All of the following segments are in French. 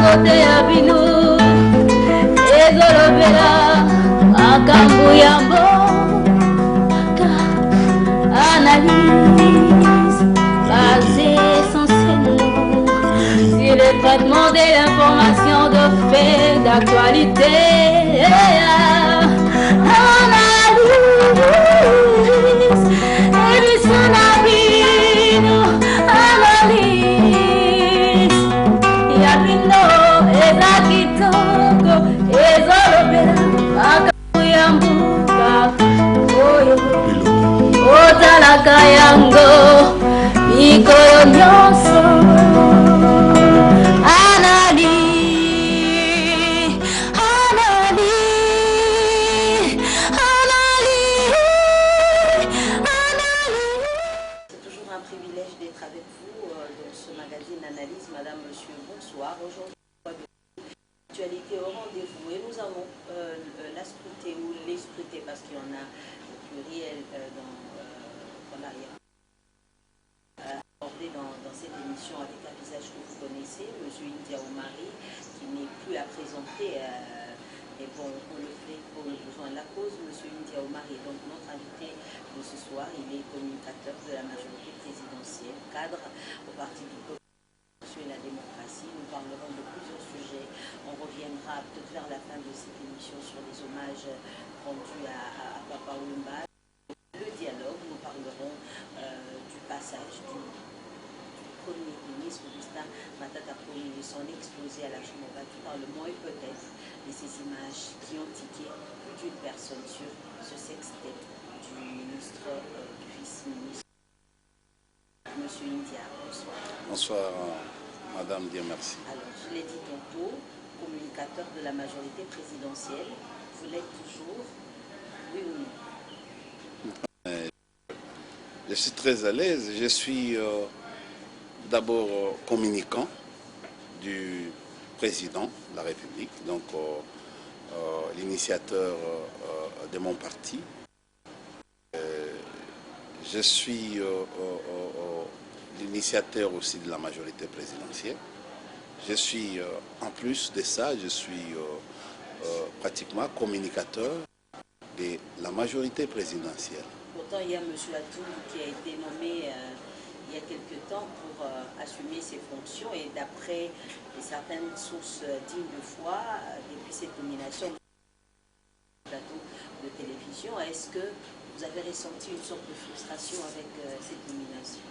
bote ya bino ezolobela makambo ya mboka. Analyse basée essentiellement sur le traitement de l'information de faits d'actualité. Analyse émission d'abino, analyse yabino eza kitoko ezolobela makambo ya mboka oyo otalaka yango mikolo nyonso. Madame, monsieur, bonsoir. Aujourd'hui, l'actualité au rendez-vous et nous avons la scrutée ou les scrutés parce qu'il y en a au pluriel voilà, abordé dans cette émission avec un visage que vous connaissez, monsieur India Omari, qui n'est plus à présenter, mais bon, on le fait pour le besoin de la cause. Monsieur India Omari est donc notre invité de ce soir. Il est communicateur de la majorité présidentielle, cadre au Parti du Peuple et la démocratie. Nous parlerons de plusieurs sujets. On reviendra peut-être vers la fin de cette émission sur les hommages rendus à Papa Wemba. Le dialogue, nous parlerons du passage du Premier ministre Augustin Matata Pongi et son exposé à la chambre battue par le moins peut-être de ces images qui ont tiqué plus d'une personne sur ce sextet du ministre, du vice-ministre. Monsieur India, bonsoir. Bonsoir. Madame, Dieu merci. Alors, je l'ai dit tantôt, communicateur de la majorité présidentielle, vous l'êtes toujours, oui ou non? Je suis très à l'aise. Je suis d'abord communicant du président de la République, donc l'initiateur de mon parti. Je suis l'initiateur aussi de la majorité présidentielle. Je suis, en plus de ça, je suis pratiquement communicateur de la majorité présidentielle. Pourtant, il y a M. Atoum qui a été nommé il y a quelque temps pour assumer ses fonctions et d'après certaines sources dignes de foi, depuis cette nomination de plateau de télévision, est-ce que vous avez ressenti une sorte de frustration avec cette nomination?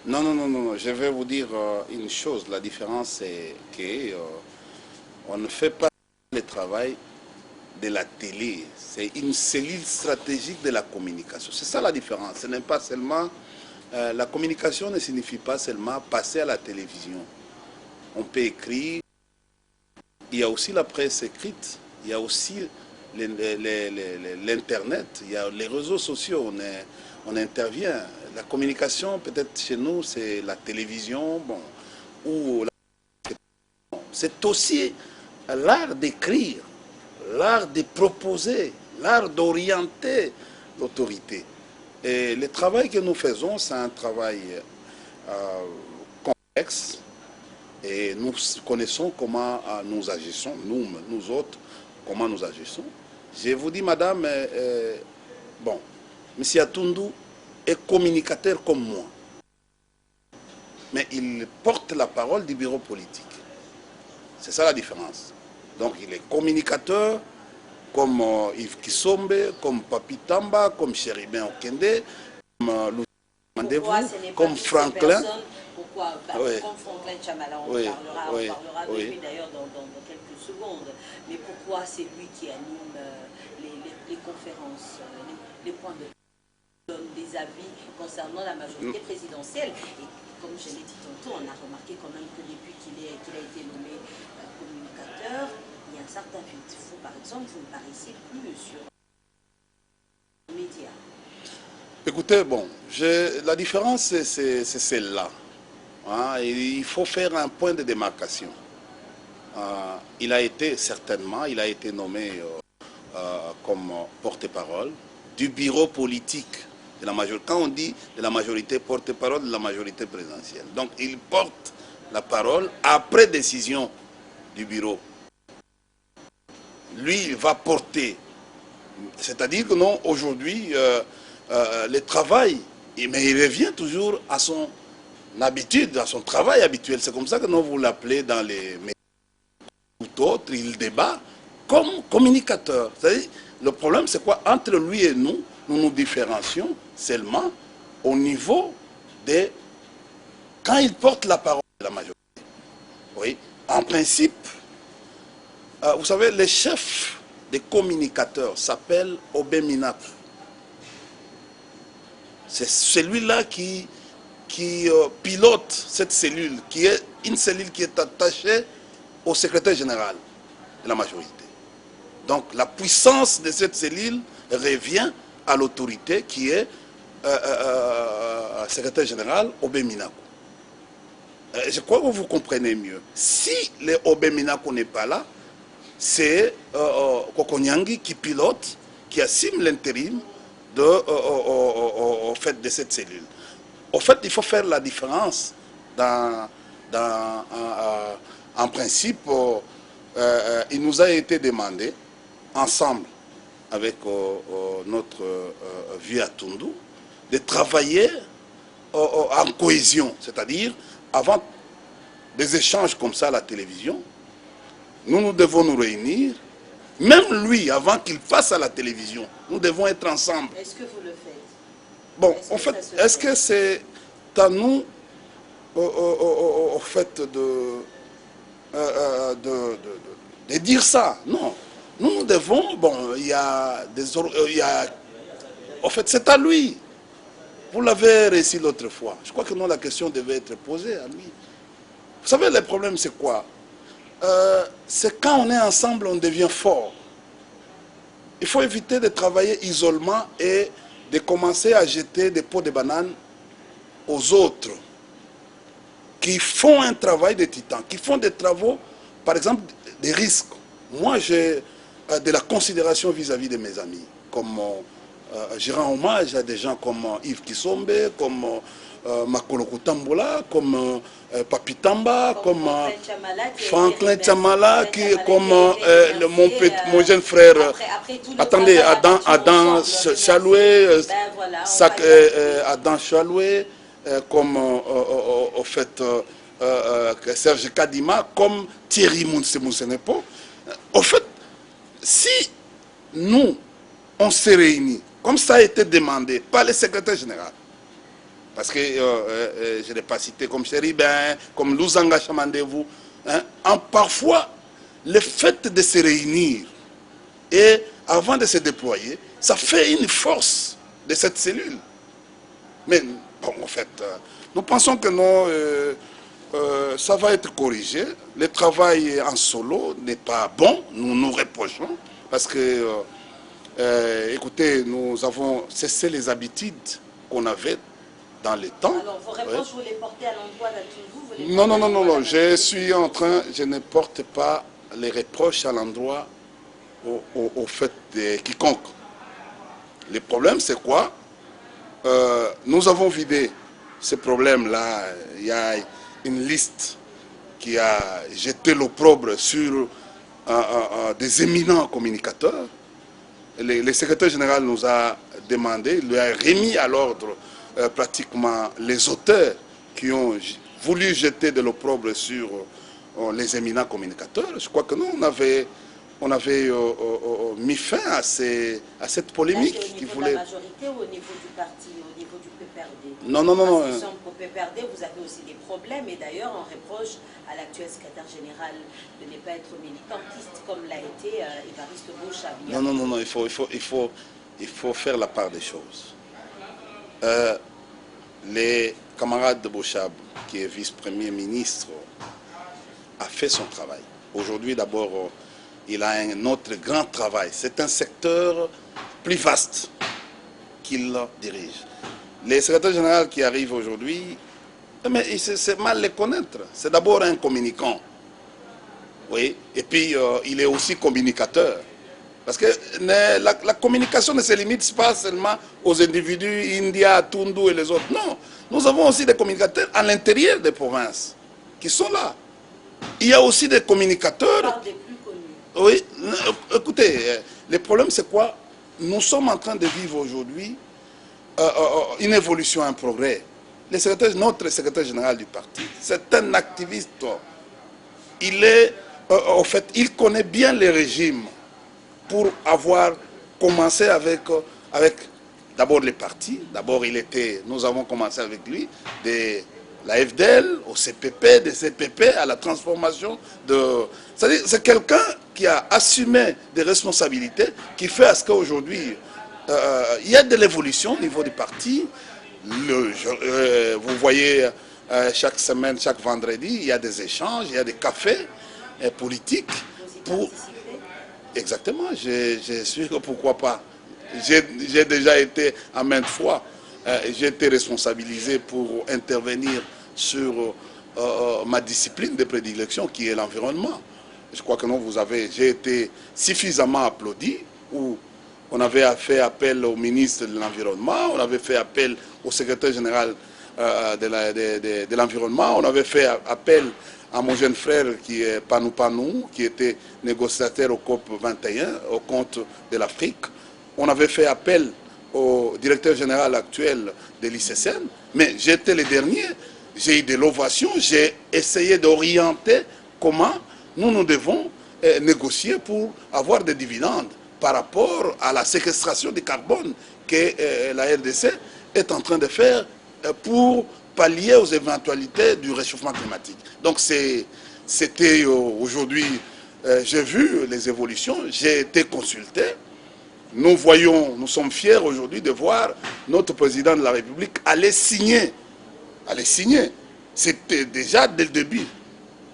Non, non, non, non, je vais vous dire une chose. La différence, c'est qu'on ne fait pas le travail de la télé. C'est une cellule stratégique de la communication. C'est ça la différence. Ce n'est pas seulement... la communication ne signifie pas seulement passer à la télévision. On peut écrire. Il y a aussi la presse écrite. Il y a aussi l'Internet. Il y a les réseaux sociaux. On intervient. La communication, peut-être chez nous, c'est la télévision, bon, ou c'est aussi l'art d'écrire, l'art de proposer, l'art d'orienter l'autorité. Et le travail que nous faisons, c'est un travail complexe et nous connaissons comment nous agissons, nous autres, comment nous agissons. Je vous dis, madame, bon, M. Atundu est communicateur comme moi. Mais il porte la parole du bureau politique. C'est ça la différence. Donc il est communicateur comme Yves Kissombe, comme Papi Tamba, comme Chéribin Okende, comme Louis Mandevou, comme Franklin. Pourquoi oui. Comme Franklin Chamala, on oui. parlera oui. de lui d'ailleurs dans quelques secondes. Mais pourquoi c'est lui qui anime les conférences, les points de donne des avis concernant la majorité présidentielle. Et comme je l'ai dit tantôt, on a remarqué quand même que depuis qu'il a été nommé communicateur, il y a un certain vide. Vous, par exemple, vous ne paraissez plus sur les médias. Écoutez, bon, la différence, c'est celle-là. Hein, il faut faire un point de démarcation. Il a été, certainement, il a été nommé comme porte-parole du bureau politique de la majorité. Quand on dit de la majorité, porte-parole de la majorité présidentielle. Donc, il porte la parole après décision du bureau. Lui, il va porter. C'est-à-dire que non, aujourd'hui, le travail, mais il revient toujours à son habitude, à son travail habituel. C'est comme ça que nous vous l'appelez dans les médias ou autres, il débat comme communicateur. C'est-à-dire, le problème, c'est quoi? Entre lui et nous, nous nous différencions seulement au niveau de quand il porte la parole de la majorité. Oui, en principe, vous savez, le chef des communicateurs s'appelle Obeminaku. C'est celui-là qui pilote cette cellule, qui est une cellule qui est attachée au secrétaire général de la majorité. Donc la puissance de cette cellule revient à l'autorité qui est secrétaire général Obeminaku. Je crois que vous comprenez mieux. Si le Obeminaku n'est pas là, c'est Kokonyangi qui pilote, qui assume l'intérim au fait de cette cellule. Au fait, il faut faire la différence en principe. Il nous a été demandé, ensemble avec notre vieux Atundu, de travailler en cohésion, c'est-à-dire avant des échanges comme ça à la télévision, nous devons nous réunir. Même lui, avant qu'il passe à la télévision, nous devons être ensemble. Est-ce que vous le faites? Bon, en fait, est-ce que c'est à nous, au fait, de dire ça? Non. Nous devons, bon, il y a des... en fait, c'est à lui. Vous l'avez réussi l'autre fois. Je crois que non, la question devait être posée à lui. Vous savez, le problème, c'est quoi? C'est quand on est ensemble, on devient fort. Il faut éviter de travailler isolement et de commencer à jeter des pots de bananes aux autres qui font un travail de titan, qui font des travaux, par exemple, des risques. Moi, j'ai de la considération vis-à-vis de mes amis, comme je rends hommage à des gens comme Yves Kisombe, comme Makolo Kutambola, comme Papi Tamba, comme Franklin Tchamala, comme mon jeune frère, attendez, Adam Chaloué, Adam Chaloué, comme au fait Serge Kadima, comme Thierry Mounsenepo. Au fait, si nous, on s'est réunis, comme ça a été demandé par le secrétaire général, parce que je ne l'ai pas cité comme Chéribin, comme Luzanga Chamandevou, hein, parfois, le fait de se réunir et avant de se déployer, ça fait une force de cette cellule. Mais, bon, en fait, nous pensons que non, ça va être corrigé. Le travail en solo n'est pas bon, nous nous reprochons, parce que, écoutez, nous avons cessé les habitudes qu'on avait dans le temps. Alors, vos réponses, vous les portez à l'endroit d'Atundu? Non, je suis en train, je ne porte pas les reproches à l'endroit au fait de quiconque. Le problème, c'est quoi? Nous avons vidé ce problème-là. Il y a une liste qui a jeté l'opprobre sur des éminents communicateurs. Le secrétaire général nous a demandé, il lui a remis à l'ordre pratiquement les auteurs qui ont voulu jeter de l'opprobre sur les éminents communicateurs. Je crois que nous, on avait mis fin à cette polémique. Là, qui voulait... voulait... de la majorité ou au niveau du parti, au niveau du PPRD? Non. Parce qu'il semble qu'au PPRD, vous avez aussi des problèmes, et d'ailleurs, on reproche à l'actuel secrétaire général de ne pas être militantiste comme l'a été Évariste Beauchab. Non, il faut faire la part des choses. Les camarades de Beauchab, qui est vice-premier ministre, a fait son travail. Aujourd'hui, d'abord, il a un autre grand travail. C'est un secteur plus vaste qu'il dirige. Les secrétaires généraux qui arrivent aujourd'hui, mais c'est mal les connaître. C'est d'abord un communicant. Oui, et puis il est aussi communicateur. Parce que la communication ne se limite pas seulement aux individus, India, Tundu et les autres. Non, nous avons aussi des communicateurs à l'intérieur des provinces qui sont là. Il y a aussi des communicateurs. Par des plus connus. Oui, écoutez, le problème c'est quoi? Nous sommes en train de vivre aujourd'hui une évolution, un progrès. Notre secrétaire général du parti, c'est un activiste. Il est, en fait, il connaît bien les régimes pour avoir commencé avec d'abord les partis. D'abord, nous avons commencé avec lui, de la FDL au CPP, des CPP à la transformation de... C'est-à-dire, c'est quelqu'un qui a assumé des responsabilités, qui fait à ce qu'aujourd'hui, il y a de l'évolution au niveau du parti. Vous voyez, chaque semaine, chaque vendredi, il y a des échanges, il y a des cafés politiques. Pour... Exactement, je suis que pourquoi pas. J'ai déjà été à maintes fois, j'ai été responsabilisé pour intervenir sur ma discipline de prédilection qui est l'environnement. Je crois que non, j'ai été suffisamment applaudi, où on avait fait appel au ministre de l'Environnement, on avait fait appel au secrétaire général de l'Environnement, on avait fait appel à mon jeune frère qui est Panou Panou, qui était négociateur au COP 21, au compte de l'Afrique. On avait fait appel au directeur général actuel de l'ICCN, mais j'étais le dernier, j'ai eu de l'ovation, j'ai essayé d'orienter comment nous devons négocier pour avoir des dividendes par rapport à la séquestration du carbone que la RDC est en train de faire pour pallier aux éventualités du réchauffement climatique. Donc c'était aujourd'hui, j'ai vu les évolutions, j'ai été consulté. Nous sommes fiers aujourd'hui de voir notre président de la République aller signer. C'était déjà dès le début.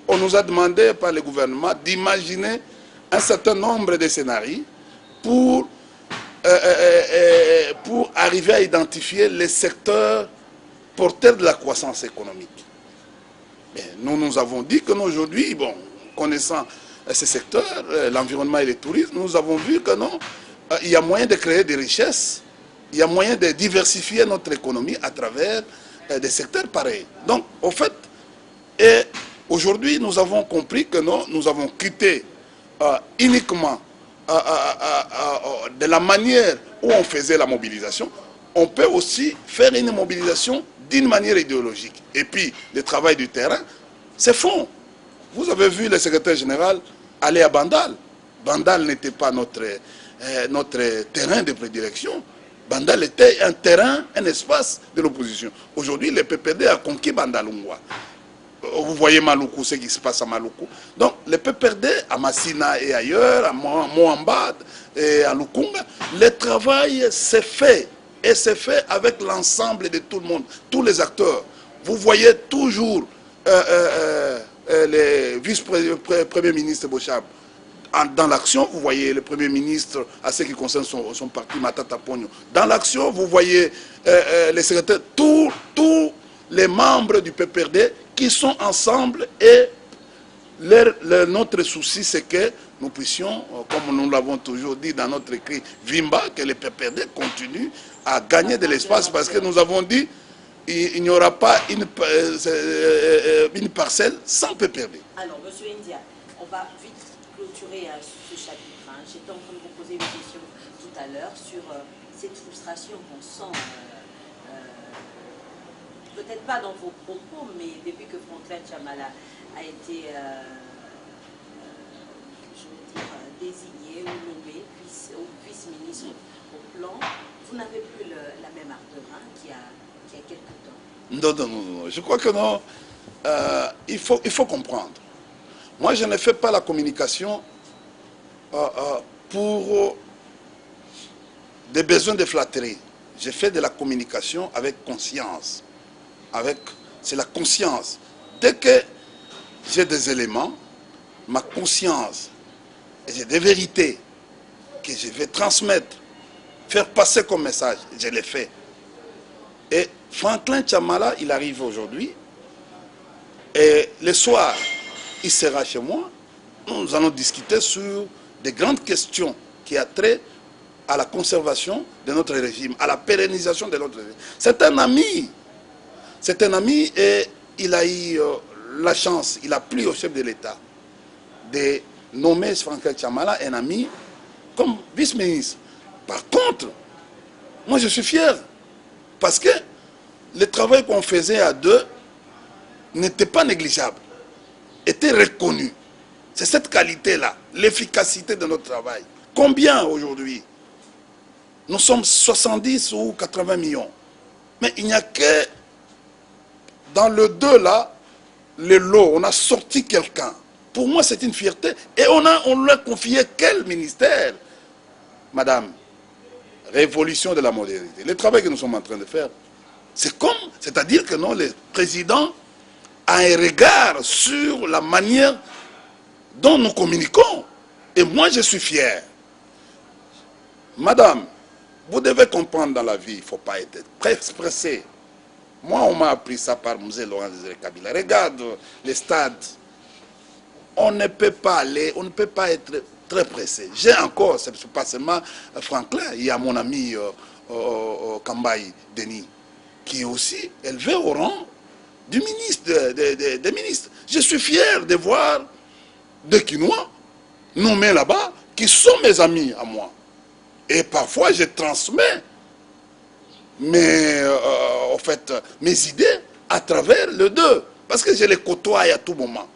On nous a demandé par le gouvernement d'imaginer un certain nombre de scénarios pour arriver à identifier les secteurs porteurs de la croissance économique. Mais nous avons dit que aujourd'hui, bon, connaissant ces secteurs, l'environnement et le tourisme, nous avons vu que non, il y a moyen de créer des richesses, il y a moyen de diversifier notre économie à travers des secteurs pareils. Donc, au fait, aujourd'hui, nous avons compris que non, nous avons quitté uniquement de la manière où on faisait la mobilisation. On peut aussi faire une mobilisation d'une manière idéologique. Et puis, le travail du terrain, c'est fond. Vous avez vu le secrétaire général aller à Bandal. Bandal n'était pas notre terrain de prédilection. Bandal était un terrain, un espace de l'opposition. Aujourd'hui, le PPD a conquis Bandalungwa. Vous voyez Maluku, ce qui se passe à Maluku. Donc, le PPD à Massina et ailleurs, à Moambad et à Lukunga, le travail s'est fait. Et c'est fait avec l'ensemble de tout le monde, tous les acteurs. Vous voyez toujours le vice-premier ministre Bochab dans l'action. Vous voyez le premier ministre à ce qui concerne son parti Matata Pogno. Dans l'action, vous voyez les secrétaires, tous les membres du PPRD qui sont ensemble et notre souci c'est que nous puissions, comme nous l'avons toujours dit dans notre écrit Vimba, que le PPRD continue à gagner de l'espace parce que nous avons dit il n'y aura pas une parcelle sans PPRD. Alors, M. India, on va vite clôturer ce chapitre. J'étais en train de vous poser une question tout à l'heure sur cette frustration qu'on sent, peut-être pas dans vos propos, mais depuis que Franklin Tchamala a été désigné ou nommé vice-ministre au plan, vous n'avez plus la même ardeur qu'il y a quelques temps. Non. Je crois que non. Il faut comprendre. Moi, je ne fais pas la communication pour des besoins de flatterie. Je fais de la communication avec conscience. C'est la conscience. Dès que j'ai des éléments, ma conscience, et j'ai des vérités que je vais transmettre, faire passer comme message, je l'ai fait. Et Franklin Tchamala, il arrive aujourd'hui, et le soir, il sera chez moi, nous allons discuter sur des grandes questions qui ont trait à la conservation de notre régime, à la pérennisation de notre régime. C'est un ami et il a eu la chance, il a plu au chef de l'État de nommer Franck Chamala, un ami, comme vice-ministre. Par contre, moi je suis fier, parce que le travail qu'on faisait à deux n'était pas négligeable, était reconnu. C'est cette qualité-là, l'efficacité de notre travail. Combien aujourd'hui? Nous sommes 70 ou 80 millions. Mais il n'y a que dans le 2 là, le lot, on a sorti quelqu'un. Pour moi, c'est une fierté. Et on lui a confié quel ministère? Madame, révolution de la modernité. Le travail que nous sommes en train de faire, c'est-à-dire que non, le président a un regard sur la manière dont nous communiquons. Et moi, je suis fier. Madame, vous devez comprendre dans la vie, il ne faut pas être pressé. Moi, on m'a appris ça par M. Laurent Désiré Kabila. Regarde les stades. On ne peut pas aller, on ne peut pas être très pressé. J'ai encore, c'est pas seulement Franklin, il y a mon ami Kambaï Denis, qui est aussi élevé au rang du ministre, des ministres. Je suis fier de voir des Quinois nommés là-bas, qui sont mes amis à moi. Et parfois, je transmets mes idées à travers le 2. Parce que je les côtoie à tout moment.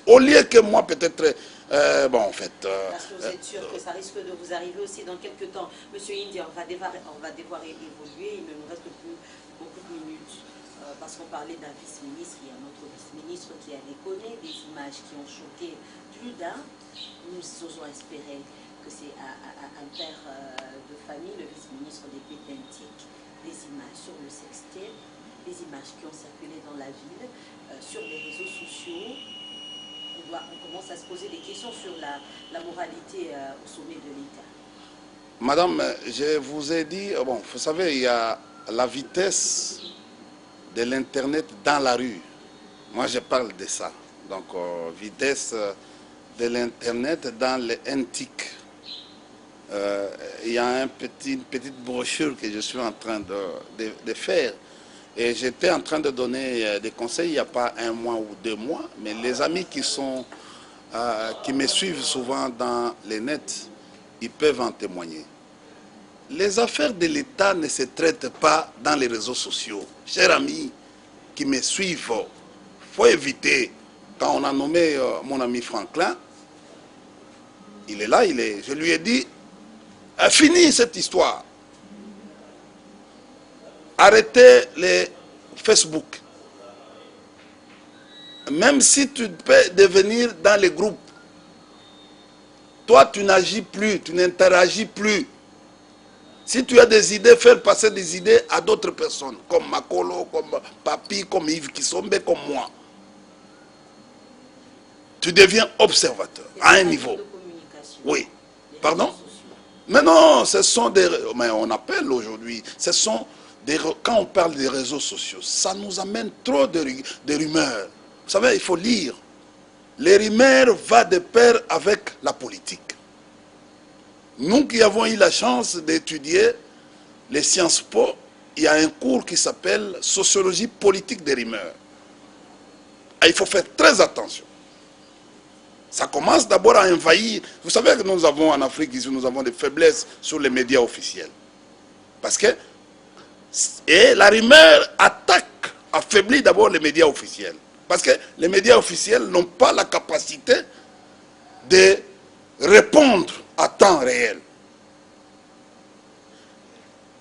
Au lieu que moi, peut-être... Parce que vous êtes sûr que ça risque de vous arriver aussi dans quelques temps. Monsieur India, on va devoir évoluer. Il ne nous reste plus beaucoup de minutes. Parce qu'on parlait d'un vice-ministre. Il y a un autre vice-ministre qui a déconné, des images qui ont choqué plus d'un. Nous osons espérer que c'est un père de famille, le vice-ministre des Pétentiques, des images sur le sextape, des images qui ont circulé dans la ville, sur les réseaux sociaux. On commence à se poser des questions sur la moralité au sommet de l'État. Madame, je vous ai dit, bon, vous savez, il y a la vitesse de l'Internet dans la rue. Moi, je parle de ça. Donc, vitesse de l'Internet dans les NTIC. Il y a une petite brochure que je suis en train de faire. Et j'étais en train de donner des conseils il n'y a pas 1 mois ou 2 mois, mais les amis qui me suivent souvent dans les nets, ils peuvent en témoigner. Les affaires de l'État ne se traitent pas dans les réseaux sociaux. Chers amis qui me suivent, il faut éviter. Quand on a nommé mon ami Franklin, il est là, je lui ai dit, finis cette histoire. Arrêtez les Facebook. Même si tu peux devenir dans les groupes, toi tu n'agis plus, tu n'interagis plus. Si tu as des idées, faire passer des idées à d'autres personnes, comme Makolo, comme Papi, comme Yves Kissombe, comme moi. Tu deviens observateur à un niveau. Oui. Pardon? Mais non, ce sont des... Mais on appelle aujourd'hui, ce sont des... Quand on parle des réseaux sociaux, ça nous amène trop de rumeurs. Vous savez, il faut lire. Les rumeurs vont de pair avec la politique. Nous qui avons eu la chance d'étudier les Sciences Po, il y a un cours qui s'appelle Sociologie politique des rumeurs. Et il faut faire très attention. Ça commence d'abord à envahir. Vous savez que nous avons en Afrique, nous avons des faiblesses sur les médias officiels. Parce que et la rumeur attaque, affaiblit d'abord les médias officiels. Parce que les médias officiels n'ont pas la capacité de répondre à temps réel.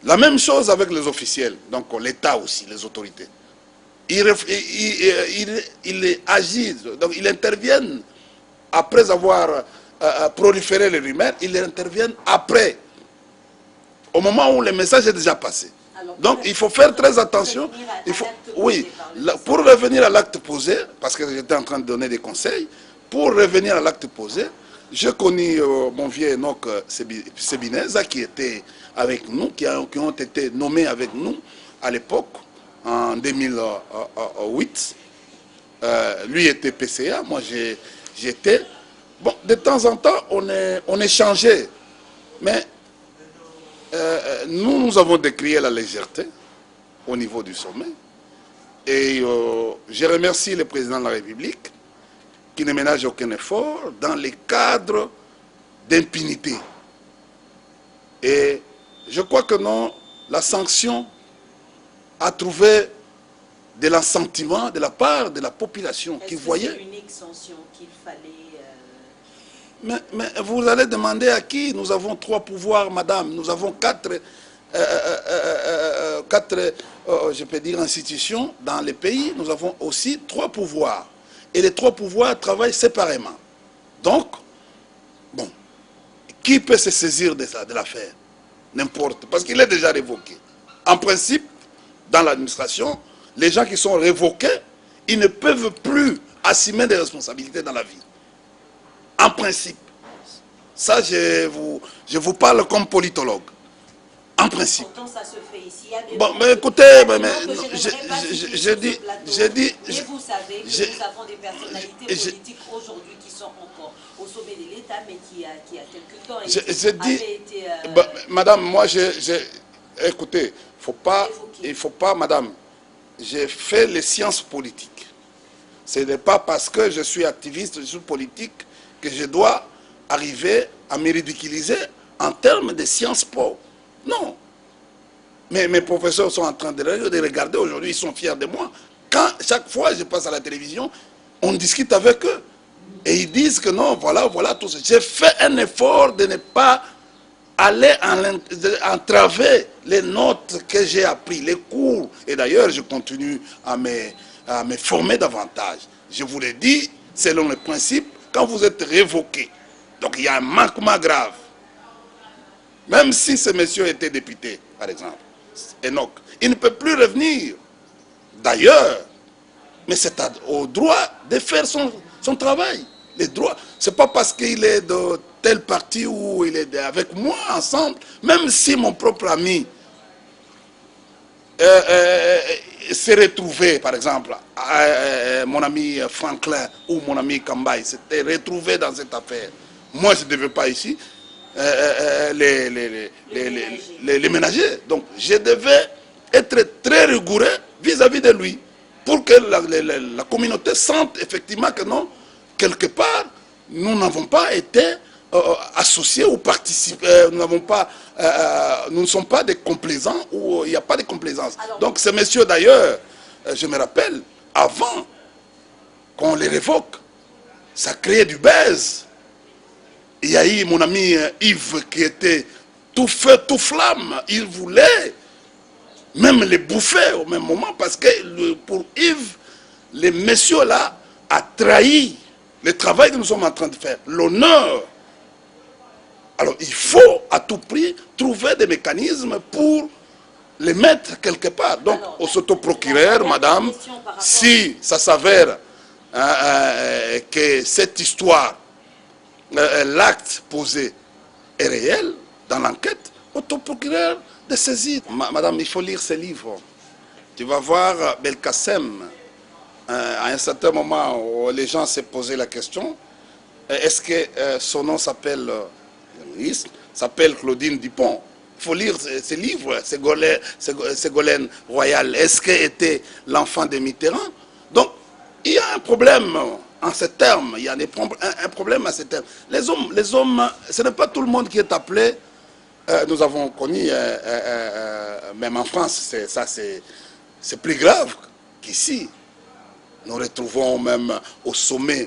La même chose avec les officiels, donc l'État aussi, les autorités. Ils agissent, donc ils interviennent après avoir proliféré les rumeurs, ils interviennent après, au moment où le message est déjà passé. Alors, donc il faut faire très attention. Oui, pour revenir à l'acte posé, parce que j'étais en train de donner des conseils, pour revenir à l'acte posé, j'ai connu mon vieux Enoch Sebineza qui était avec nous, qui ont été nommés avec nous à l'époque, en 2008. Lui était PCA, moi j'étais... Bon, de temps en temps, on échangeait, mais nous avons décrié la légèreté au niveau du sommet. Et je remercie le président de la République qui ne ménage aucun effort dans les cadres d'impunité. Et je crois que non, la sanction a trouvé de l'assentiment de la part de la population qui voyait. C'est l'unique sanction qu'il fallait... Mais vous allez demander à qui? Nous avons 3 pouvoirs, madame. Nous avons 4 je peux dire, institutions dans les pays. Nous avons aussi 3 pouvoirs. Et les 3 pouvoirs travaillent séparément. Donc, bon, qui peut se saisir de ça, de l'affaire? N'importe, parce qu'il est déjà révoqué. En principe, dans l'administration, les gens qui sont révoqués, ils ne peuvent plus assumer des responsabilités dans la vie. En principe. Ça, je vous parle comme politologue. En principe. Pourtant, ça se fait ici. Il y a des Bon, mais écoutez, j'ai dit... Mais vous savez que nous avons des personnalités politiques aujourd'hui qui sont encore au sommet de l'État, mais qui a quelque temps avaient été... Madame, moi, écoutez, il ne faut pas, madame, j'ai fait les sciences politiques. Ce n'est pas parce que je suis activiste, je suis politique, que je dois arriver à me ridiculiser en termes de sciences po. Non. Mais mes professeurs sont en train de regarder aujourd'hui, ils sont fiers de moi. Quand chaque fois je passe à la télévision, on discute avec eux. Et ils disent que non, voilà tout ça. J'ai fait un effort de ne pas aller entraver les notes que j'ai appris, les cours. Et d'ailleurs, je continue à me former davantage. Je vous l'ai dit, selon le principe, quand vous êtes révoqué, donc il y a un manquement grave. Même si ce monsieur était député, par exemple, Enoch, il ne peut plus revenir. D'ailleurs, mais c'est au droit de faire son travail. Les droits, c'est pas parce qu'il est de tel parti ou il est avec moi ensemble, même si mon propre ami s'est retrouvé, par exemple, mon ami Franklin ou mon ami Kambaï s'était retrouvé dans cette affaire. Moi, je ne devais pas ici les ménager. Donc, je devais être très rigoureux vis-à-vis de lui pour que la communauté sente effectivement que non, quelque part, nous n'avons pas été associés ou participés, nous ne sommes pas des complaisants ou il n'y a pas de complaisance. Alors, donc, ces messieurs d'ailleurs, je me rappelle, avant qu'on les révoque, ça créait du buzz. Il y a eu mon ami Yves qui était tout feu, tout flamme. Il voulait même les bouffer au même moment parce que pour Yves, les messieurs-là a trahi le travail que nous sommes en train de faire, l'honneur. Alors il faut à tout prix trouver des mécanismes pour les mettre quelque part. Donc au s'autoprocureur, madame, si ça s'avère que cette histoire, l'acte posé est réel dans l'enquête, autoprocureur de saisir. Madame, il faut lire ce livre. Tu vas voir Belkacem. À un certain moment où les gens se posaient la question, est-ce que son nom s'appelle, s'appelle Claudine Dupont? Il faut lire ce livre, Ségolène Royal. Est-ce qu'elle était l'enfant de Mitterrand? Donc, il y a un problème en ces termes. Il y a un problème à ces termes. Les hommes, ce n'est pas tout le monde qui est appelé. Nous avons connu, même en France, c'est plus grave qu'ici. Nous retrouvons même au sommet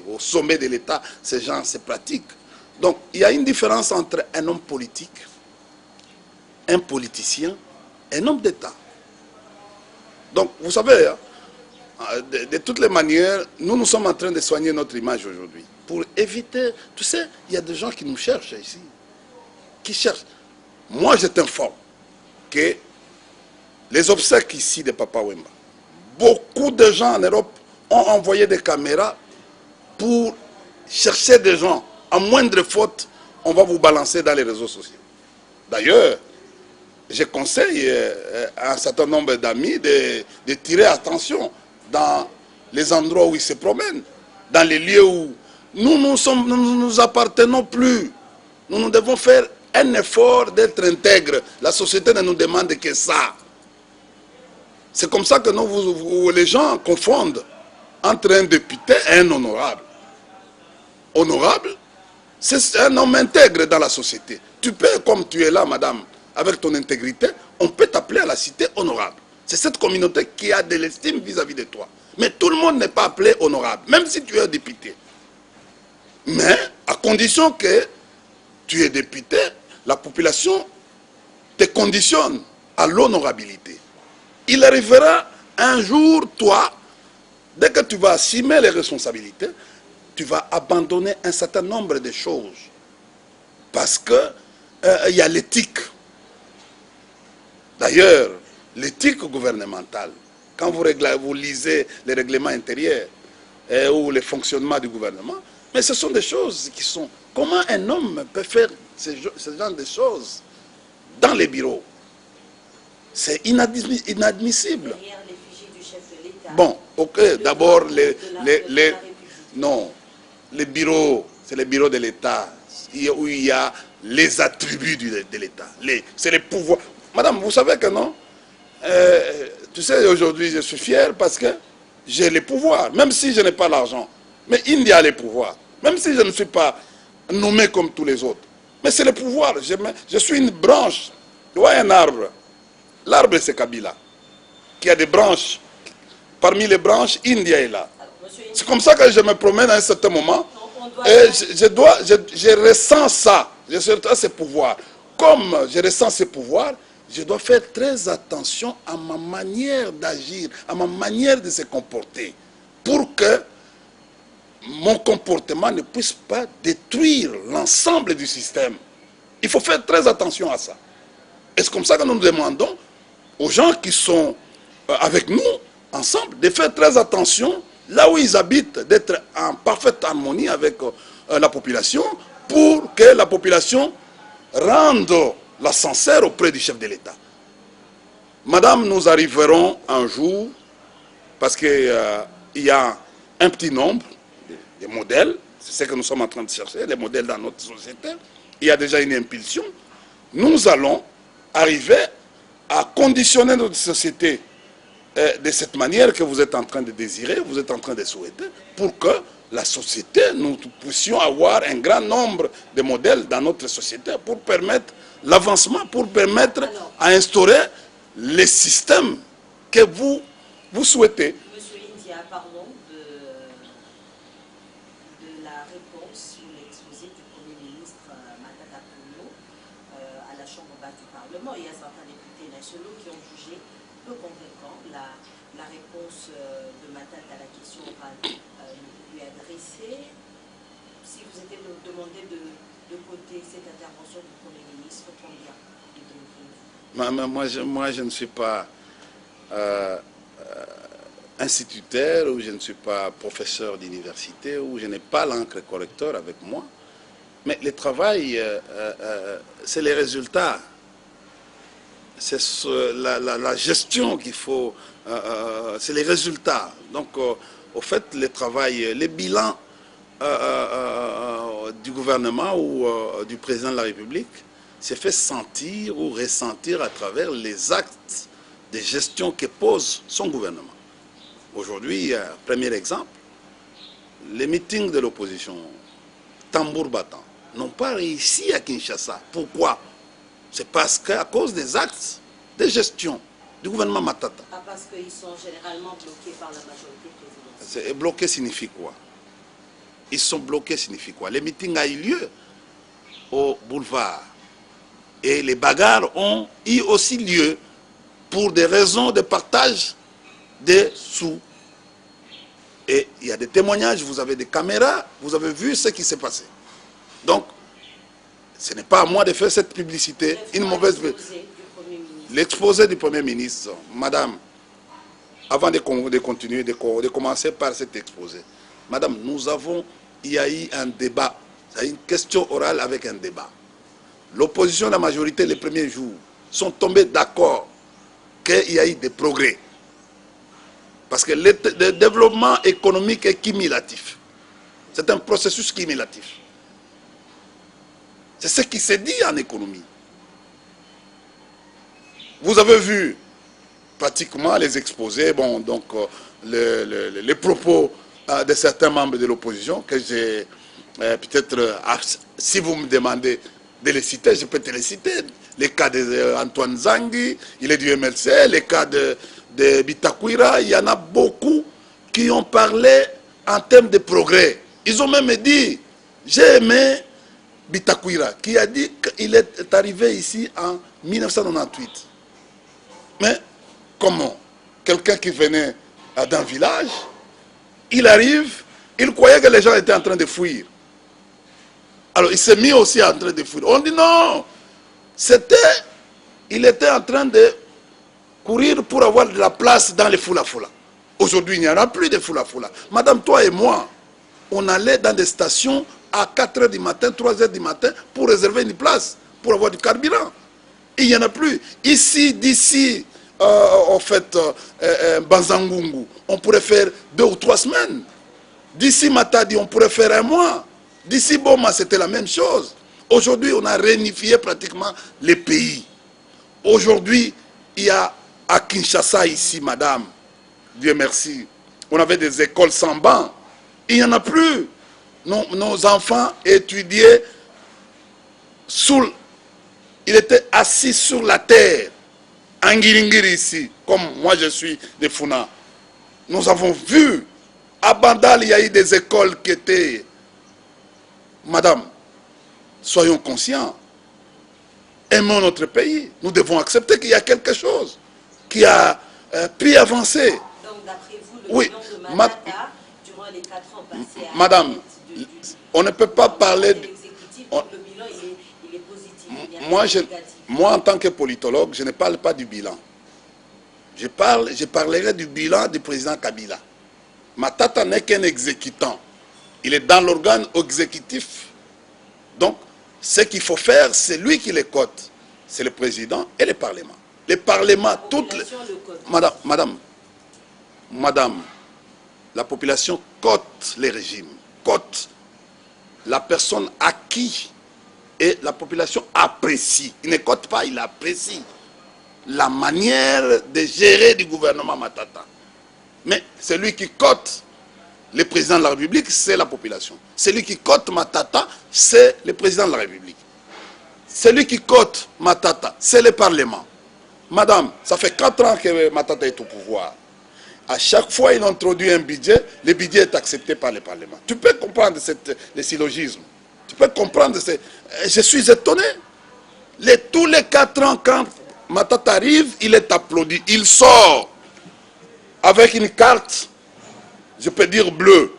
de l'État, ces gens, ces pratiques. Donc, il y a une différence entre un homme politique, un politicien, un homme d'État. Donc, vous savez, hein, de toutes les manières, nous sommes en train de soigner notre image aujourd'hui. Pour éviter, tu sais, il y a des gens qui nous cherchent ici. Qui cherchent. Moi, je t'informe que les obsèques ici de Papa Wemba, beaucoup de gens en Europe ont envoyé des caméras pour chercher des gens. À moindre faute, on va vous balancer dans les réseaux sociaux. D'ailleurs, je conseille à un certain nombre d'amis de tirer attention dans les endroits où ils se promènent, dans les lieux où nous ne nous appartenons plus. Nous devons faire un effort d'être intègre. La société ne nous demande que ça. C'est comme ça que les gens confondent entre un député et un honorable. Honorable, c'est un homme intègre dans la société. Tu peux, comme tu es là, madame, avec ton intégrité, on peut t'appeler à la cité honorable. C'est cette communauté qui a de l'estime vis-à-vis de toi. Mais tout le monde n'est pas appelé honorable, même si tu es député. Mais, à condition que tu es député, la population te conditionne à l'honorabilité. Il arrivera un jour, toi, dès que tu vas assumer les responsabilités, tu vas abandonner un certain nombre de choses. Parce que il y a l'éthique. D'ailleurs, l'éthique gouvernementale, quand vous lisez les règlements intérieurs ou les fonctionnements du gouvernement, mais ce sont des choses qui sont... Comment un homme peut faire ce genre de choses dans les bureaux? C'est inadmissible. Derrière l'effigie du chef de l'État. Bon, ok, d'abord non, les bureaux, c'est les bureaux de l'État, où il y a les attributs de l'État. C'est les pouvoirs. Madame, vous savez que non? Tu sais, aujourd'hui, je suis fier parce que j'ai les pouvoirs, même si je n'ai pas l'argent. Mais India a les pouvoirs, même si je ne suis pas nommé comme tous les autres. Mais c'est le pouvoir. Je suis une branche. Tu vois un arbre. L'arbre, c'est Kabila, qui a des branches. Parmi les branches, India est là. C'est comme ça que je me promène à un certain moment. Et je ressens ça. Je ressens ces pouvoirs. Comme je ressens ces pouvoirs, je dois faire très attention à ma manière d'agir, à ma manière de se comporter, pour que mon comportement ne puisse pas détruire l'ensemble du système. Il faut faire très attention à ça. Et c'est comme ça que nous demandons aux gens qui sont avec nous, ensemble, de faire très attention là où ils habitent, d'être en parfaite harmonie avec la population, pour que la population rende l'ascenseur auprès du chef de l'État. Madame, nous arriverons un jour, parce qu'il y a un petit nombre de modèles, c'est ce que nous sommes en train de chercher, les modèles dans notre société, il y a déjà une impulsion, nous allons arriver à conditionner notre société de cette manière que vous êtes en train de désirer, vous êtes en train de souhaiter, pour que la société, nous puissions avoir un grand nombre de modèles dans notre société pour permettre l'avancement, pour permettre à instaurer les systèmes que vous souhaitez. Monsieur India, parlons de la réponse ou l'exposé du Premier ministre Matata Ponyo à la Chambre basse du Parlement. Il y a certains députés nationaux qui ont jugé peu convaincant la réponse de Matata à la question orale lui adressée. Si vous étiez demandé de côté cette intervention du Premier ministre, combien de Moi, je ne suis pas instituteur, ou je ne suis pas professeur d'université, ou je n'ai pas l'encre correcteur avec moi. Mais le travail, c'est les résultats. C'est la gestion qu'il faut, c'est les résultats. Donc, au fait, le travail, les bilans du gouvernement ou du président de la République s'est fait sentir ou ressentir à travers les actes de gestion que pose son gouvernement. Aujourd'hui, premier exemple, les meetings de l'opposition, tambour battant, n'ont pas réussi à Kinshasa. Pourquoi? C'est parce qu'à cause des actes de gestion du gouvernement Matata. Ah, parce qu'ils sont généralement bloqués par la majorité présidentielle. Bloqué signifie quoi? Ils sont bloqués signifie quoi? Les meetings ont eu lieu au boulevard. Et les bagarres ont eu aussi lieu pour des raisons de partage des sous. Et il y a des témoignages, vous avez des caméras, vous avez vu ce qui s'est passé. Donc, ce n'est pas à moi de faire cette publicité, une mauvaise... L'exposé du Premier ministre, Madame, avant de continuer, de commencer par cet exposé, Madame, il y a eu un débat, il y a une question orale avec un débat. L'opposition et la majorité, les premiers jours, sont tombés d'accord qu'il y a eu des progrès. Parce que le développement économique est cumulatif. C'est un processus cumulatif. C'est ce qui s'est dit en économie. Vous avez vu pratiquement les exposés, bon, donc les propos de certains membres de l'opposition que j'ai peut-être, si vous me demandez de les citer, je peux te les citer. Les cas d'Antoine Zangui, il est du MLC, les cas de Bitakwira, il y en a beaucoup qui ont parlé en termes de progrès. Ils ont même dit, j'ai aimé Bitakwira, qui a dit qu'il est arrivé ici en 1998. Mais comment? Quelqu'un qui venait d'un village, il arrive, il croyait que les gens étaient en train de fuir. Alors il s'est mis aussi en train de fuir. On dit non, il était en train de courir pour avoir de la place dans les foula-foula. Aujourd'hui, il n'y en a plus de foula-foula. Madame, toi et moi, on allait dans des stations à 4 h du matin, 3 h du matin pour réserver une place, pour avoir du carburant. Il n'y en a plus. Ici, d'ici, en fait, Banzangungu, on pourrait faire 2 ou 3 semaines. D'ici Matadi, on pourrait faire 1 mois. D'ici Boma, c'était la même chose. Aujourd'hui, on a réunifié pratiquement les pays. Aujourd'hui, il y a à Kinshasa ici, madame, Dieu merci, on avait des écoles sans banc. Il n'y en a plus. Nos enfants étudiaient ils étaient assis sur la terre, en Ngiringiri ici, comme moi je suis de Funa. Nous avons vu, à Bandal, il y a eu des écoles qui étaient... Madame, soyons conscients, aimons notre pays. Nous devons accepter qu'il y a quelque chose qui a pu avancer. Donc, d'après vous, le oui, bilan de Matata, durant les 4 ans passés à madame, on ne peut pas parler... le bilan, il est positif. Moi, en tant que politologue, je ne parle pas du bilan. Je parlerai du bilan du président Kabila. Matata n'est qu'un exécutant. Il est dans l'organe exécutif. Donc, ce qu'il faut faire, c'est lui qui les cote. C'est le président et le Parlement. Le Parlement, toutes les... Madame, la population cote les régimes, cote la personne à qui et la population apprécie. Il ne cote pas, il apprécie la manière de gérer du gouvernement Matata. Mais celui qui cote le président de la République, c'est la population. Celui qui cote Matata, c'est le président de la République. Celui qui cote Matata, c'est le Parlement. Madame, ça fait 4 ans que Matata est au pouvoir. À chaque fois il introduit un budget, le budget est accepté par le Parlement. Tu peux comprendre le syllogisme. Tu peux comprendre. Je suis étonné. Tous les 4 ans, quand Matata arrive, il est applaudi. Il sort avec une carte, je peux dire bleue.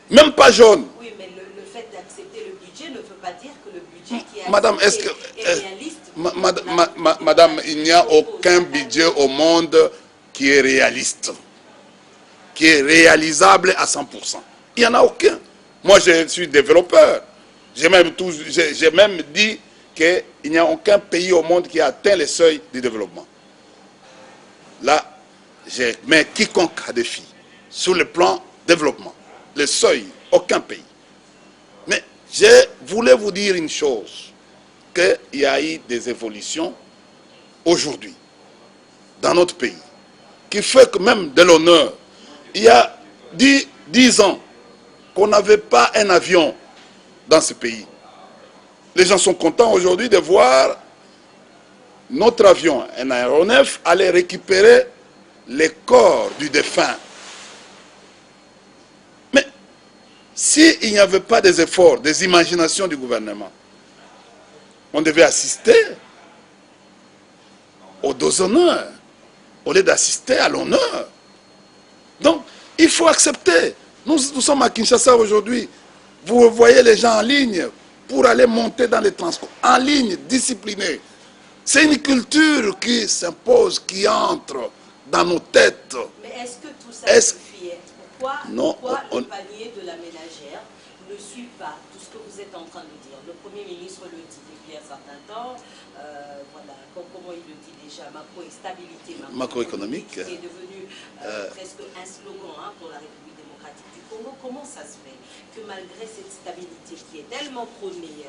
Même pas jaune. Oui, mais le fait d'accepter le budget ne veut pas dire que le budget qui est Madame, accepté est réaliste. Madame, il n'y a aucun budget au monde qui est réaliste, qui est réalisable à 100%. Il n'y en a aucun. Moi, je suis développeur. J'ai même dit qu'il n'y a aucun pays au monde qui a atteint les seuils du développement. Là, je mets quiconque à défi sur le plan développement. Le seuil, aucun pays. Mais je voulais vous dire une chose, qu'il y a eu des évolutions aujourd'hui dans notre pays, qui fait que même de l'honneur, il y a 10 ans qu'on n'avait pas un avion dans ce pays. Les gens sont contents aujourd'hui de voir notre avion, un aéronef, aller récupérer les corps du défunt. Mais s'il n'y avait pas des efforts, des imaginations du gouvernement, on devait assister au déshonneur au lieu d'assister à l'honneur. Donc, il faut accepter. Nous sommes à Kinshasa aujourd'hui. Vous voyez les gens en ligne pour aller monter dans les transports. En ligne, disciplinés. C'est une culture qui s'impose, qui entre dans nos têtes. Mais est-ce que tout ça suffit? Pourquoi le panier de la ménagère ne suit pas tout ce que vous êtes en train de dire? Le Premier ministre le dit depuis un certain temps. Voilà, comment il le dit déjà, stabilité macroéconomique, qui est devenu presque un slogan pour la République démocratique du Congo. Comment ça se fait que malgré cette stabilité qui est tellement prônée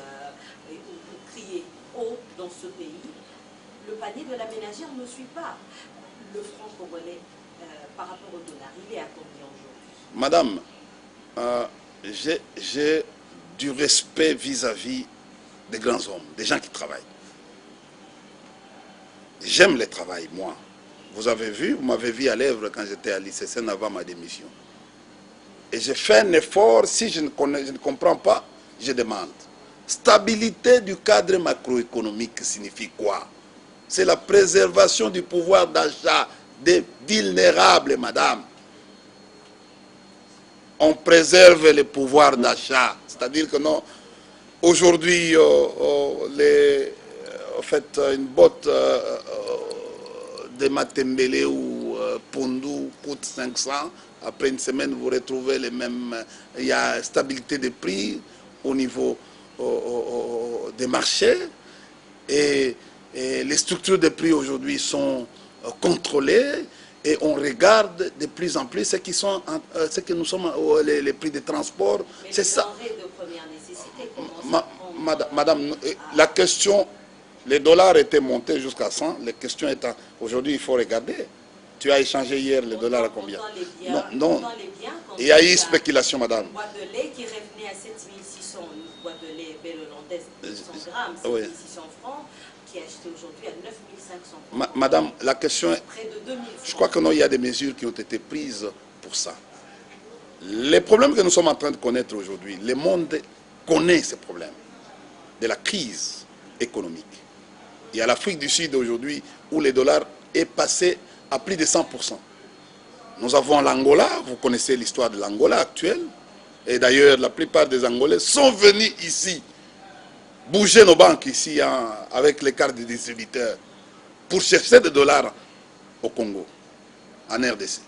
ou criée haut dans ce pays, le le panier de la ménagère ne suit pas le franc congolais par rapport au dollar. Il est à combien aujourd'hui? Madame, j'ai du respect vis-à-vis des grands hommes, des gens qui travaillent. J'aime le travail, moi. Vous avez vu, vous m'avez vu à l'œuvre quand j'étais à l'ICCN avant ma démission. Et j'ai fait un effort, si je ne comprends pas, je demande. Stabilité du cadre macroéconomique signifie quoi? C'est la préservation du pouvoir d'achat des vulnérables, madame. On préserve le pouvoir d'achat. C'est-à-dire que non, aujourd'hui, en fait, une botte de Matembele ou Pondu coûte 500. Après une semaine, vous retrouvez les mêmes. Il y a stabilité des prix au niveau des marchés. Et les structures de prix aujourd'hui sont contrôlées. Et on regarde de plus en plus ce que nous sommes, les prix de transport. C'est ça. De première nécessité, Madame, la question, les dollars étaient montés jusqu'à 100. La question est, aujourd'hui, il faut regarder. Tu as échangé hier les dollars à combien? Non. Il y a eu spéculation, madame. Une boîte de lait qui revenait à 7600, une boîte de lait belle hollandaise de 100 grammes, 7600 francs, qui est achetée aujourd'hui à 9500 francs. Madame, la question est, près de 2000 francs. Je crois qu'il y a des mesures qui ont été prises pour ça. Les problèmes que nous sommes en train de connaître aujourd'hui, le monde connaît ces problèmes de la crise économique. Il y a l'Afrique du Sud aujourd'hui où le dollar est passé à plus de 100%. Nous avons l'Angola, vous connaissez l'histoire de l'Angola actuelle, et d'ailleurs la plupart des Angolais sont venus ici, bouger nos banques ici avec les cartes de distributeurs pour chercher des dollars au Congo, en RDC.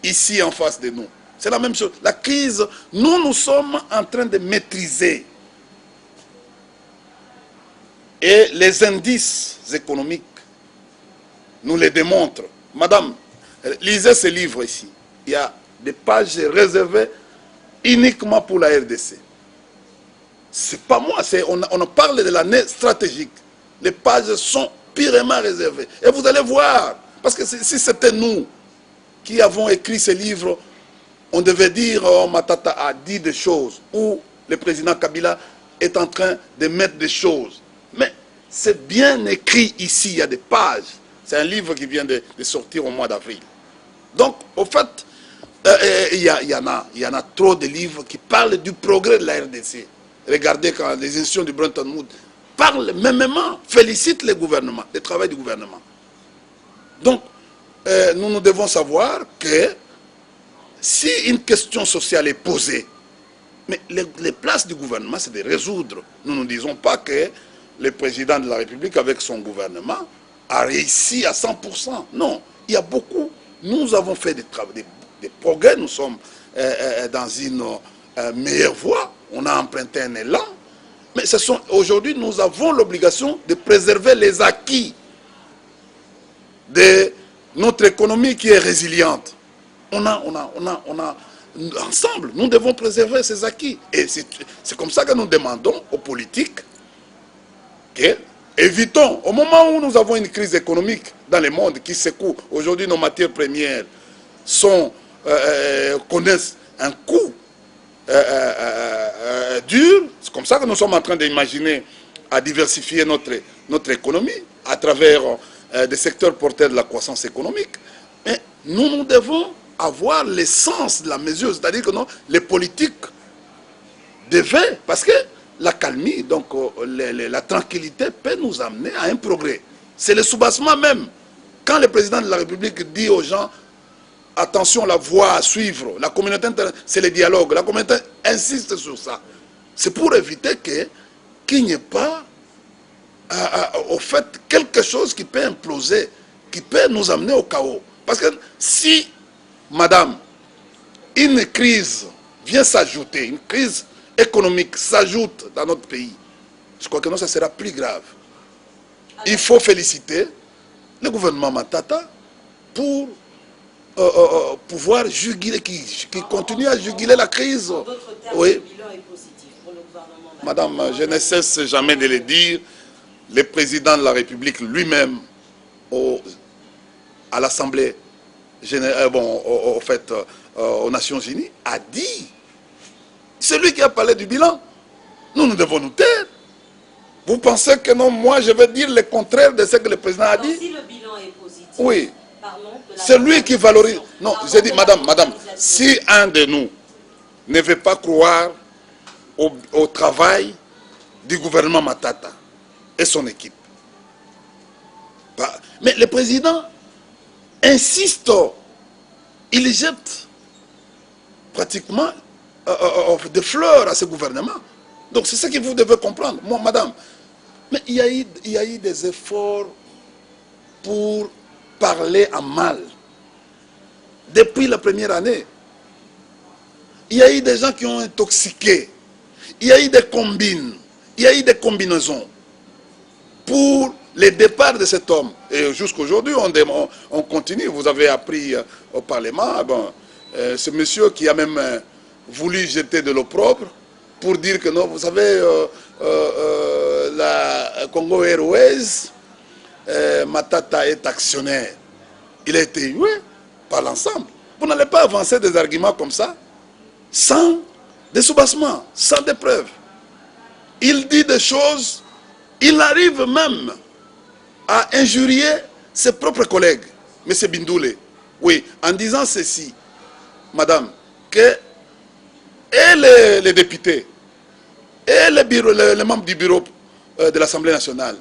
Ici en face de nous, c'est la même chose. La crise, nous sommes en train de maîtriser. Et les indices économiques nous les démontrent. Madame, lisez ce livre ici. Il y a des pages réservées uniquement pour la RDC. C'est pas moi, on parle de l'année stratégique. Les pages sont purement réservées. Et vous allez voir, parce que si c'était nous qui avons écrit ce livre, on devait dire, oh, Matata a dit des choses, ou le président Kabila est en train de mettre des choses. Mais c'est bien écrit ici, il y a des pages. C'est un livre qui vient de sortir au mois d'avril. Donc, au fait, il y en a trop de livres qui parlent du progrès de la RDC. Regardez quand les institutions du Bretton Woods parlent mêmement, félicitent le gouvernement, le travail du gouvernement. Donc, nous devons savoir que si une question sociale est posée, mais les places du gouvernement, c'est de résoudre. Nous ne disons pas que le président de la République, avec son gouvernement, a réussi à 100%. Non, il y a beaucoup. Nous avons fait des progrès, nous sommes dans une meilleure voie. On a emprunté un élan. Mais aujourd'hui, nous avons l'obligation de préserver les acquis de notre économie qui est résiliente. Ensemble, nous devons préserver ces acquis. Et c'est comme ça que nous demandons aux politiques que, évitons, au moment où nous avons une crise économique dans le monde qui secoue, aujourd'hui nos matières premières connaissent un coût dur. C'est comme ça que nous sommes en train d'imaginer à diversifier notre économie à travers des secteurs porteurs de la croissance économique. Mais nous devons avoir l'essence de la mesure, c'est-à-dire que non, les politiques devaient, parce que la calmie, donc la tranquillité peut nous amener à un progrès. C'est le soubassement même. Quand le président de la République dit aux gens, attention, la voie à suivre, la communauté internationale, c'est le dialogue, la communauté insiste sur ça. C'est pour éviter qu'il n'y ait pas, au fait, quelque chose qui peut imploser, qui peut nous amener au chaos. Parce que si, madame, une crise vient s'ajouter, une crise économique s'ajoute dans notre pays, je crois que non, ça sera plus grave. Il faut féliciter le gouvernement Matata pour pouvoir juguler, qui continue à juguler la crise. En d'autres termes, oui. le bilan est positif pour le gouvernement. Madame, je ne cesse jamais de le dire, le président de la République lui-même à l'Assemblée générale, aux Nations Unies, a dit, c'est lui qui a parlé du bilan. Nous devons nous taire. Vous pensez que non, moi je vais dire le contraire de ce que le président a dit? Si le bilan est positif, oui. Parlons de la C'est lui qui valorise. Non, Parlons j'ai dit, de madame, la si un de nous ne veut pas croire au travail du gouvernement Matata et son équipe, mais le président insiste, il jette pratiquement des fleurs à ce gouvernement. Donc c'est ce que vous devez comprendre. Moi, madame, mais il y a eu des efforts pour parler en mal. Depuis la première année, il y a eu des gens qui ont intoxiqué. Il y a eu des combines. Il y a eu des combinaisons pour le départ de cet homme. Et jusqu'aujourd'hui, on continue. Vous avez appris au Parlement, ce monsieur qui a même voulu jeter de l'eau propre pour dire que non, vous savez, la Congo Airways, Matata est actionnaire. Il a été hué par l'ensemble. Vous n'allez pas avancer des arguments comme ça sans des soubassements, sans des preuves. Il dit des choses, il arrive même à injurier ses propres collègues, M. Bindoulé. Oui, en disant ceci, madame, que et les députés, et les membres du bureau de l'Assemblée nationale,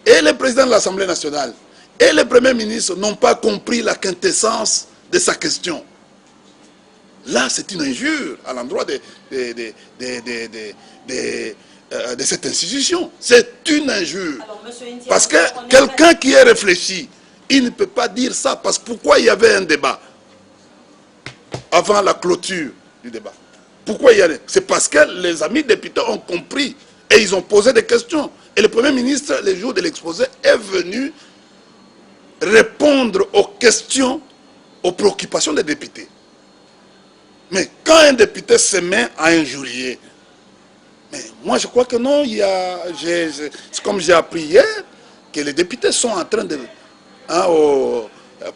et le président de l'Assemblée nationale, et le Premier ministre n'ont pas compris la quintessence de sa question. Là, c'est une injure à l'endroit de cette institution. C'est une injure. Alors, parce que quelqu'un qui est réfléchi, il ne peut pas dire ça. Parce que pourquoi il y avait un débat avant la clôture du débat? Pourquoi il y avait? C'est parce que les amis députés ont compris et ils ont posé des questions. Et le Premier ministre, le jour de l'exposé, est venu répondre aux questions, aux préoccupations des députés. Mais quand un député se met à injurier, mais moi je crois que non, c'est comme j'ai appris hier, que les députés sont en train de...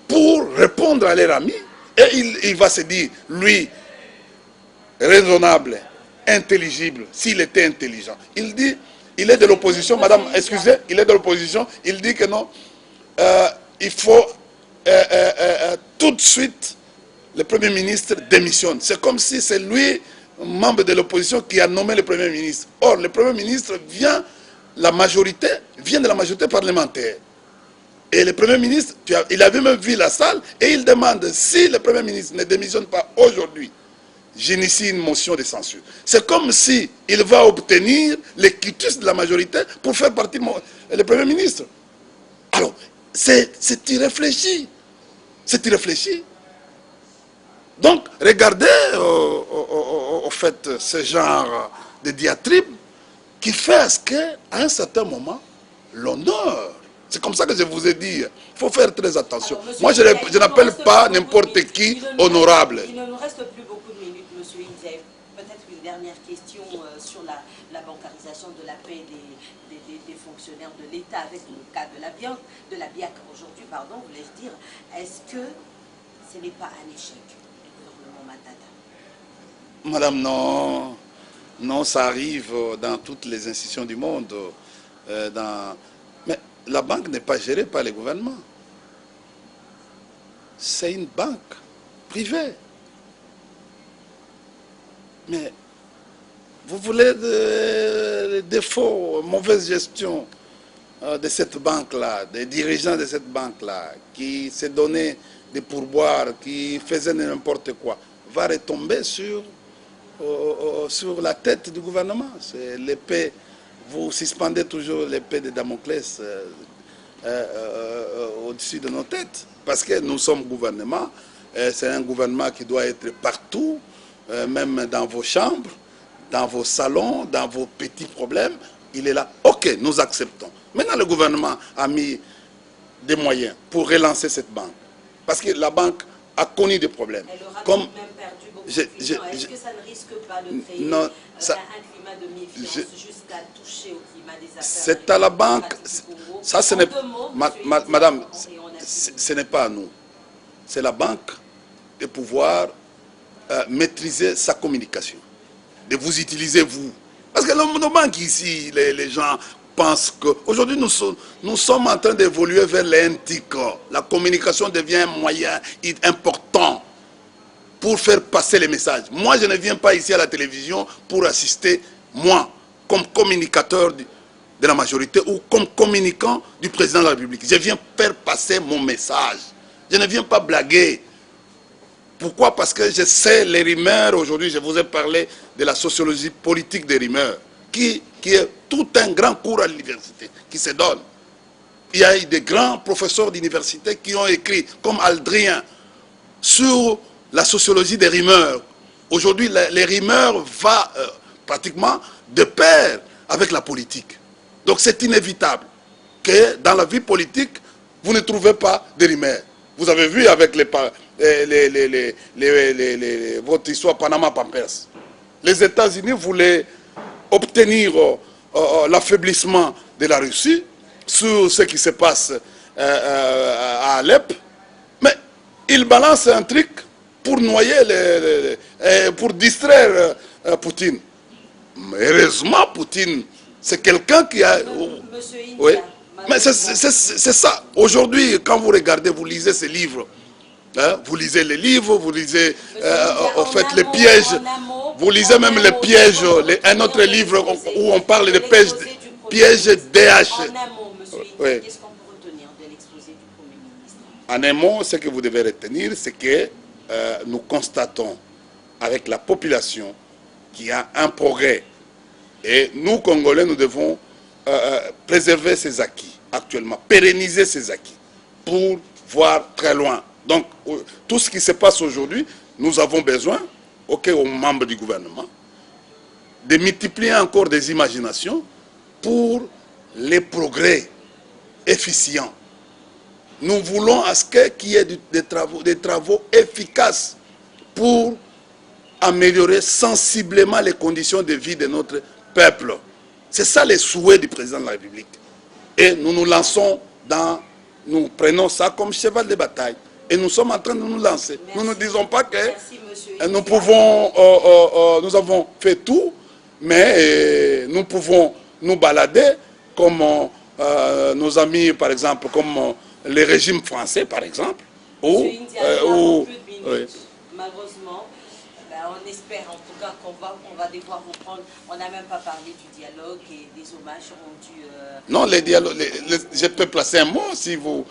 pour répondre à leurs amis, et il va se dire, lui, raisonnable, intelligible, s'il était intelligent. Il dit, il est de l'opposition, madame, excusez, il est de l'opposition, il dit que non, il faut tout de suite, le Premier ministre démissionne. C'est comme si c'est lui, membre de l'opposition, qui a nommé le Premier ministre. Or, le Premier ministre vient de la majorité parlementaire. Et le Premier ministre, il avait même vu la salle, et il demande, si le Premier ministre ne démissionne pas aujourd'hui, j'initie une motion de censure. C'est comme si il va obtenir le quitus de la majorité pour faire partie le Premier ministre. Alors, c'est irréfléchi. C'est irréfléchi. Donc, regardez au fait ce genre de diatribe qui fait à ce qu'à un certain moment, l'honneur, c'est comme ça que je vous ai dit, il faut faire très attention. Alors, moi, je n'appelle pas n'importe qui honorable. Il ne nous reste plus beaucoup de minutes, M. Ndiaye. Peut-être une dernière question sur la bancarisation de la paie des fonctionnaires de l'État avec le cas de la BIAC aujourd'hui, pardon, voulais-je dire. Est-ce que ce n'est pas un échec? Madame, non. Non, ça arrive dans toutes les institutions du monde. Mais la banque n'est pas gérée par le gouvernement. C'est une banque privée. Mais vous voulez des défauts, mauvaise gestion de cette banque-là, des dirigeants de cette banque-là, qui s'est donné des pourboires, qui faisaient n'importe quoi, va retomber sur la tête du gouvernement. C'est l'épée, vous suspendez toujours l'épée de Damoclès au-dessus de nos têtes. Parce que nous sommes gouvernement, c'est un gouvernement qui doit être partout, même dans vos chambres, dans vos salons, dans vos petits problèmes. Il est là. Ok, nous acceptons. Maintenant, le gouvernement a mis des moyens pour relancer cette banque. Parce que la banque a connu des problèmes. Elle aura Comme même perdu beaucoup de clients. Est-ce que ça ne risque pas de créer non, un climat de méfiance jusqu'à toucher au climat des affaires? C'est à la banque. Ça, ce n'est madame, ce n'est pas à nous. C'est la banque de pouvoir maîtriser sa communication, de vous utiliser vous. Parce que nos banques ici, les gens pensent qu'aujourd'hui nous sommes en train d'évoluer vers l'NTIC. La communication devient un moyen important pour faire passer les messages. Moi, je ne viens pas ici à la télévision pour assister, moi, comme communicateur de la majorité ou comme communicant du président de la République. Je viens faire passer mon message. Je ne viens pas blaguer. Pourquoi? Parce que je sais les rumeurs. Aujourd'hui, je vous ai parlé de la sociologie politique des rumeurs, qui est tout un grand cours à l'université, qui se donne. Il y a eu des grands professeurs d'université qui ont écrit, comme Aldrien, sur la sociologie des rumeurs. Aujourd'hui, les rumeurs vont pratiquement de pair avec la politique. Donc c'est inévitable que dans la vie politique, vous ne trouvez pas de rumeurs. Vous avez vu avec votre histoire Panama Papers. Les États-Unis voulaient obtenir l'affaiblissement de la Russie sur ce qui se passe à Alep, mais ils balancent un truc pour noyer, pour distraire Poutine. Mais heureusement, Poutine, c'est quelqu'un qui a... Oui. Mais c'est ça. Aujourd'hui, quand vous regardez, vous lisez ces livres, hein, vous lisez les livres, vous lisez en fait les pièges, vous lisez même les pièges, un autre livre où on parle de pièges DH. Oui. Qu'est-ce qu'on peut retenir de l'exposé du Premier ministre? En un mot, ce que vous devez retenir, c'est que nous constatons avec la population qu'il y a un progrès. Et nous, Congolais, nous devons préserver ces acquis actuellement, pérenniser ces acquis pour voir très loin. Donc, tout ce qui se passe aujourd'hui, nous avons besoin, aux membres du gouvernement, de multiplier encore des imaginations pour les progrès efficients. Nous voulons à ce qu'il y ait des travaux efficaces pour améliorer sensiblement les conditions de vie de notre peuple. C'est ça les souhaits du président de la République. Et nous nous lançons nous prenons ça comme cheval de bataille. Et nous sommes en train de nous lancer. Merci. Nous ne disons pas que nous pouvons, nous avons fait tout, mais nous pouvons nous balader comme nos amis, par exemple, comme les régimes français, par exemple. Malheureusement, on espère en tout cas qu'on va devoir reprendre. On n'a même pas parlé du dialogue et des hommages rendus. Non, les dialogues. Je peux placer un mot si vous.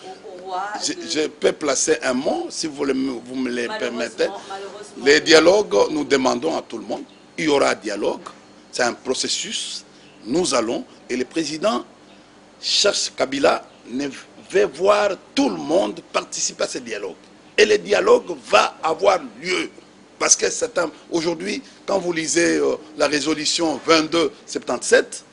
Je peux placer un mot si vous me le permettez. Les dialogues, nous demandons à tout le monde. Il y aura un dialogue. C'est un processus. Nous allons. Et le président Charles Kabila veut voir tout le monde participer à ce dialogue. Et le dialogue va avoir lieu. Parce que aujourd'hui, quand vous lisez la résolution 2277,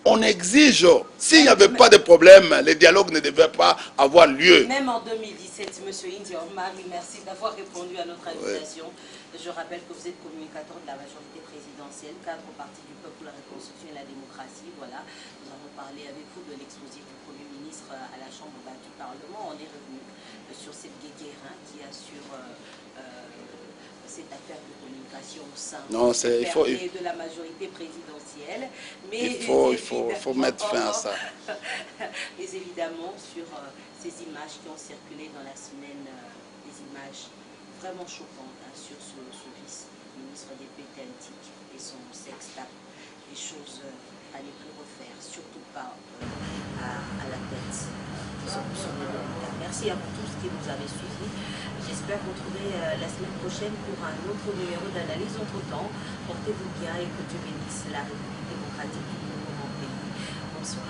on exige, s'il n'y avait pas de problème, les dialogues ne devaient pas avoir lieu. Même en 2017, M. India Omari, merci d'avoir répondu à notre invitation. Oui. Je rappelle que vous êtes communicateur de la majorité présidentielle, cadre au Parti du Peuple pour la Reconstruction et la Démocratie. Voilà, nous avons parlé avec vous de l'exposé du Premier ministre à la Chambre du Parlement. On est revenu sur cette guéguerre qui assure cette affaire de communication au sein de la majorité présidentielle. Mais il faut mettre fin à ça. Mais évidemment, sur ces images qui ont circulé dans la semaine, des images vraiment choquantes sur ce vice-ministre des Pétentiques et son sex-tape, des choses à ne plus refaire, surtout pas à la tête de son militaire. Merci à vous tous qui nous avez suivis. J'espère vous retrouver la semaine prochaine pour un autre numéro d'analyse. Entre-temps, portez-vous bien et que Dieu bénisse la République démocratique du Congo pays. Bonsoir.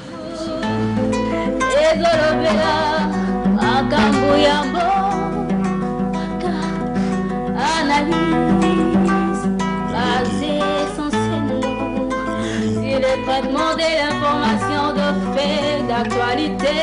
Traitement de l'information de fait d'actualité.